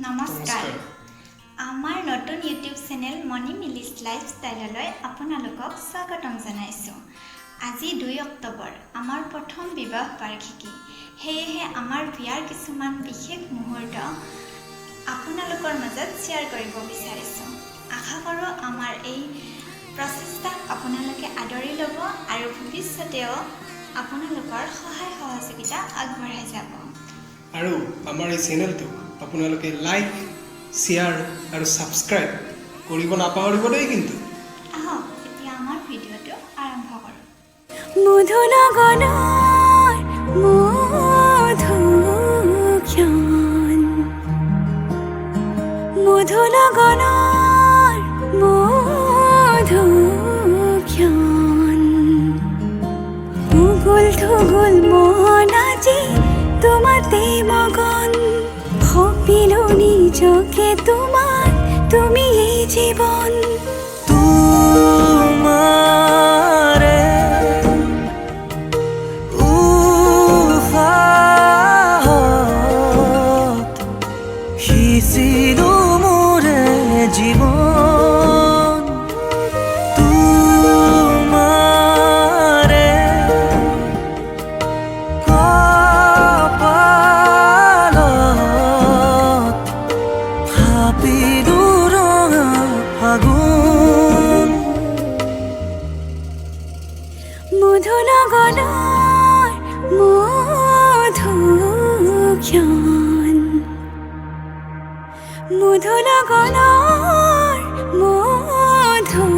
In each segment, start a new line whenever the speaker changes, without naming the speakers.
নমস্কাৰ আমাৰ নতুন ইউটিউব চেনেল মনি মিলিছ লাইফষ্টাইললৈ আপোনালোকক স্বাগতম জনাইছোঁ। আজি 2 অক্টোবৰ আমাৰ প্ৰথম বিবাহ বাৰ্ষিকী। সেয়েহে আমাৰ বিয়াৰ কিছুমান বিশেষ মুহূৰ্ত আপোনালোকৰ মাজত শ্বেয়াৰ কৰিব বিচাৰিছোঁ। আশা কৰোঁ আমাৰ এই প্ৰচেষ্টাক আপোনালোকে আদৰি ল'ব আৰু ভৱিষ্যতেও আপোনালোকৰ সহায় সহযোগিতা আগবঢ়াই যাব।
আৰু আমাৰ এই চেনেলটো আপোনালোকে লাইক, শ্বেয়াৰ আৰু ছাবস্ক্ৰাইব কৰিব নাপাহৰিব দেই কিন্তু।
আহক এতিয়া আমাৰ ভিডিঅ'টো আৰম্ভ কৰোঁ।
মধুনগনৰ মধুক্ষণ, মধুনগনৰ মধুক্ষণ, উগুল থুগুল মন আজি তোমাতে মগন, সপিলো নিজকে তোমার, তুমি এই জীবন।
তোমারে উশাহত সিঁচিলো মোৰে জীৱন, তোমাৰে কপালত থাপিলো ৰঙা ফাগুন।
মধুনগনৰ মধুক্ষণ, মধুনগনৰ মধুক্ষণ।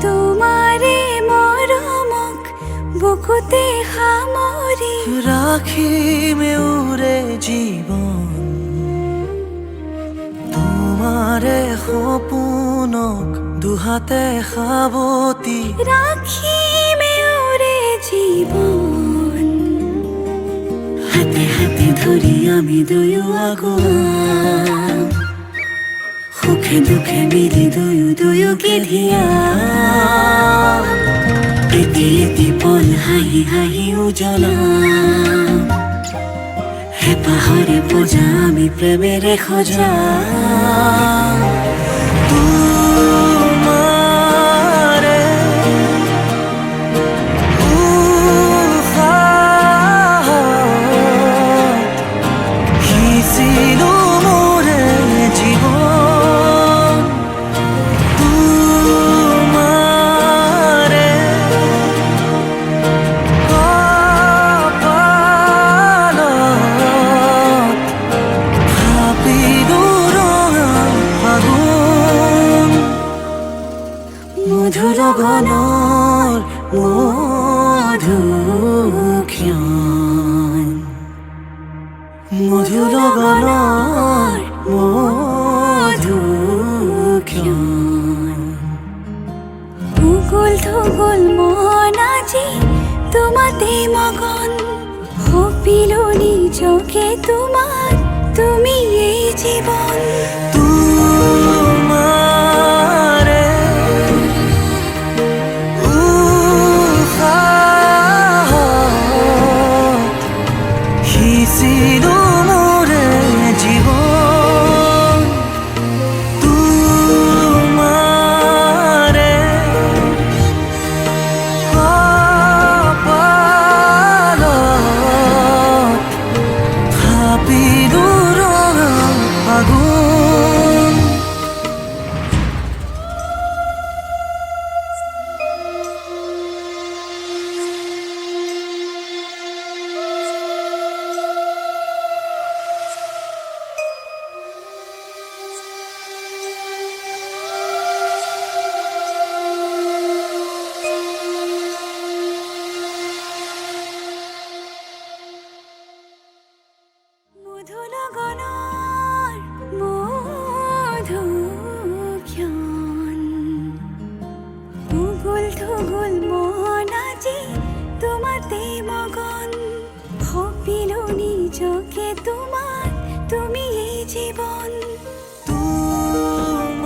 তোমাৰে মৰমক বুকুতে সামৰি
ৰাখিমে ওৰে জীৱন, তোমাৰে সপোনক দুহাতে সাৱটি
ৰাখিমে ওৰে জীৱন, হাতে হাতে ধৰি আমি দুয়ো আগুৱাম, সুখে দুখে মিলি দুয়ো দুয়োকে ধিয়াম, এটি এটি পল হাঁহি হাঁহি উজ্বলাম, হেঁপাহৰে পূজা আমি প্ৰেমেৰে সজাম।
তোমাৰে উশাহত সিঁচিলো মোৰে জীৱন, তোমাৰে কপালত থাপিলো ৰঙা ফাগুন।
মধুনগনৰ মধুক্ষণ, মধুনগনৰ মধুক্ষণ, উগুল থুগুল মন আজি তোমাতে মগন, সপিলো নিজকে তোমার, তুমি এই জীবন।
তোমাৰে উশাহত সিঁচিলো মোৰে জীৱন, তোমাৰে কপালত থাপিলো ৰঙা ফাগুন।
মধুনগনৰ মধুক্ষণ, তোমার তুমি এই জীবন
তোমারে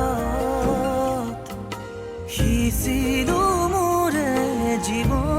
উশাহত সিঁচিলো মোৰে জীৱন